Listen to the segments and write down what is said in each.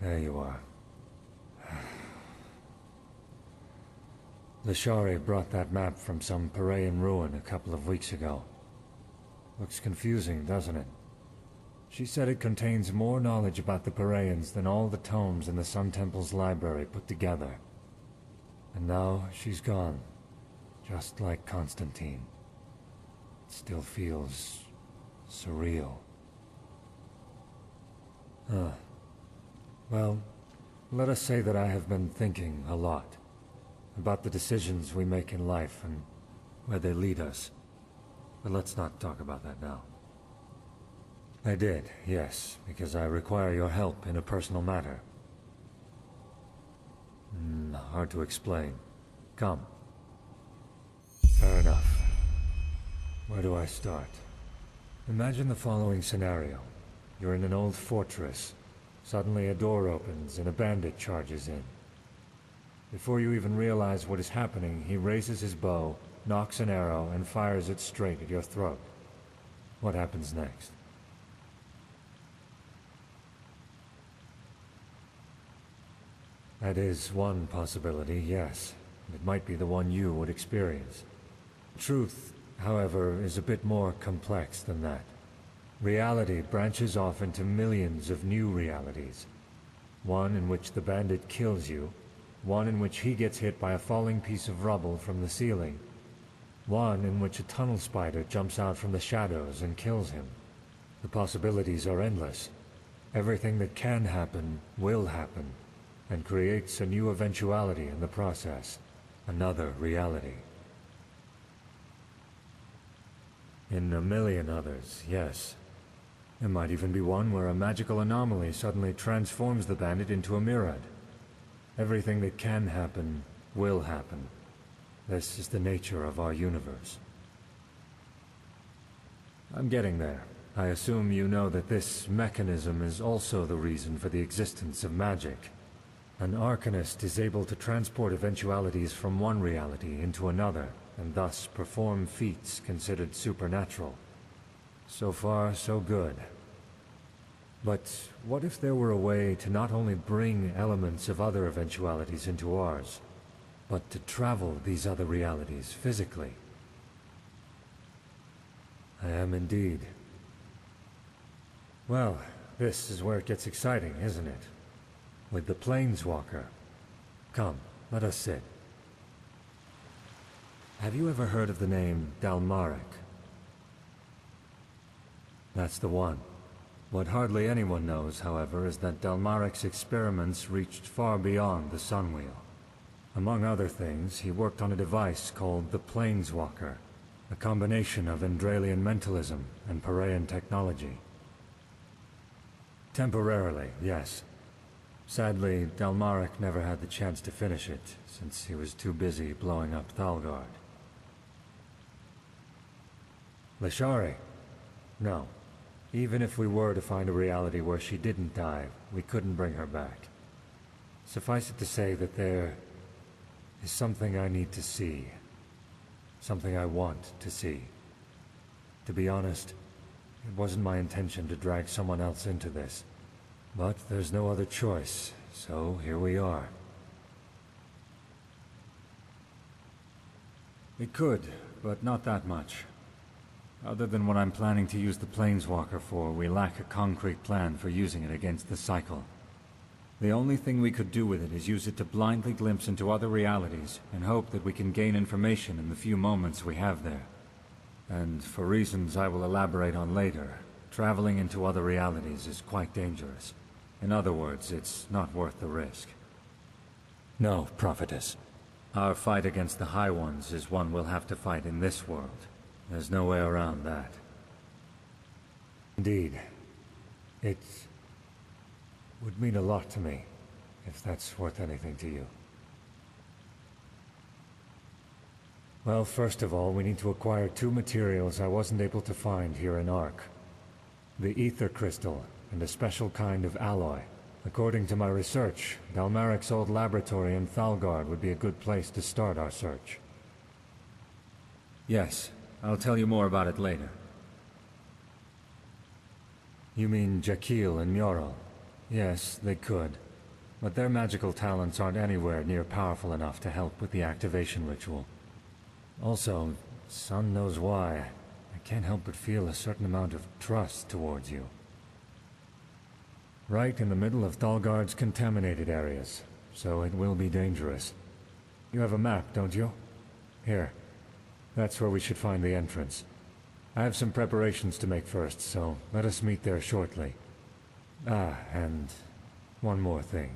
there you are. The sha'rim brought that map from some Parayan ruin a couple of weeks ago. Looks confusing, doesn't it? She said it contains more knowledge about the Parayans than all the tomes in the Sun Temple's library put together. And now she's gone, just like Constantine. It still feels surreal. Well, let us say that I have been thinking a lot about the decisions we make in life and where they lead us. But let's not talk about that now. I did, yes, because I require your help in a personal matter. Hard to explain. Come. Fair enough. Where do I start? Imagine the following scenario. You're in an old fortress. Suddenly a door opens and a bandit charges in. Before you even realize what is happening, he raises his bow, nocks an arrow, and fires it straight at your throat. What happens next? That is one possibility, yes. It might be the one you would experience. Truth, however, is a bit more complex than that. Reality branches off into millions of new realities. One in which the bandit kills you, one in which he gets hit by a falling piece of rubble from the ceiling, one in which a tunnel spider jumps out from the shadows and kills him. The possibilities are endless. Everything that can happen will happen, and creates a new eventuality in the process, another reality. In a million others, yes. There might even be one where a magical anomaly suddenly transforms the bandit into a mirror. Everything that can happen will happen. This is the nature of our universe. I'm getting there. I assume you know that this mechanism is also the reason for the existence of magic. An arcanist is able to transport eventualities from one reality into another, and thus perform feats considered supernatural. So far, so good. But what if there were a way to not only bring elements of other eventualities into ours, but to travel these other realities physically? I am indeed. Well, this is where it gets exciting, isn't it? With the Planeswalker. Come, let us sit. Have you ever heard of the name Dalmaric? That's the one. What hardly anyone knows, however, is that Dalmaric's experiments reached far beyond the Sunwheel. Among other things, he worked on a device called the Planeswalker, a combination of Enderalian mentalism and Parayan technology. Temporarily, yes. Sadly, Dalmaric never had the chance to finish it, since he was too busy blowing up Thalgard. Lashari? No. Even if we were to find a reality where she didn't die, we couldn't bring her back. Suffice it to say that there is something I need to see. Something I want to see. To be honest, it wasn't my intention to drag someone else into this. But there's no other choice, so here we are. It could, but not that much. Other than what I'm planning to use the Planeswalker for, we lack a concrete plan for using it against the cycle. The only thing we could do with it is use it to blindly glimpse into other realities, and hope that we can gain information in the few moments we have there. And for reasons I will elaborate on later, traveling into other realities is quite dangerous. In other words, it's not worth the risk. No, prophetess. Our fight against the High Ones is one we'll have to fight in this world. There's no way around that. Indeed. It would mean a lot to me, if that's worth anything to you. Well, first of all, we need to acquire two materials I wasn't able to find here in Ark. The ether crystal, and a special kind of alloy. According to my research, Dalmaric's old laboratory in Thalgard would be a good place to start our search. Yes, I'll tell you more about it later. You mean Jakil and Nyorl? Yes, they could. but their magical talents aren't anywhere near powerful enough to help with the activation ritual. Also, son knows why, I can't help but feel a certain amount of trust towards you. Right in the middle of Thalgard's contaminated areas, so it will be dangerous. You have a map, don't you? Here. That's where we should find the entrance. I have some preparations to make first, so let us meet there shortly. And one more thing.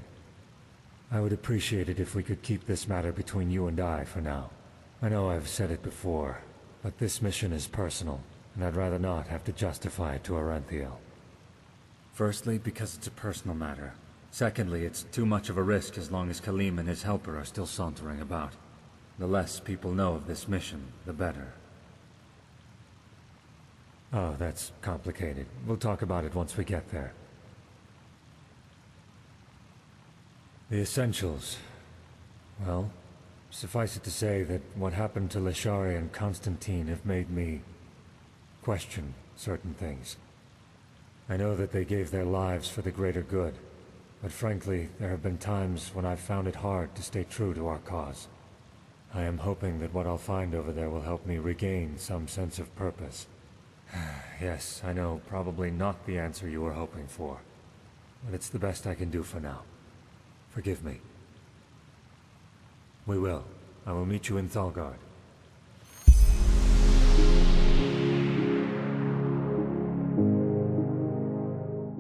I would appreciate it if we could keep this matter between you and I for now. I know I've said it before, but this mission is personal, and I'd rather not have to justify it to Aranthiel. Firstly, because it's a personal matter. Secondly, it's too much of a risk as long as Khalim and his helper are still sauntering about. The less people know of this mission, the better. Oh, that's complicated. We'll talk about it once we get there. The essentials. Well, suffice it to say that what happened to Leshari and Constantine have made me question certain things. I know that they gave their lives for the greater good, but frankly, there have been times when I've found it hard to stay true to our cause. I am hoping that what I'll find over there will help me regain some sense of purpose. Yes, I know, probably not the answer you were hoping for, but it's the best I can do for now. Forgive me. We will. I will meet you in Thalgard.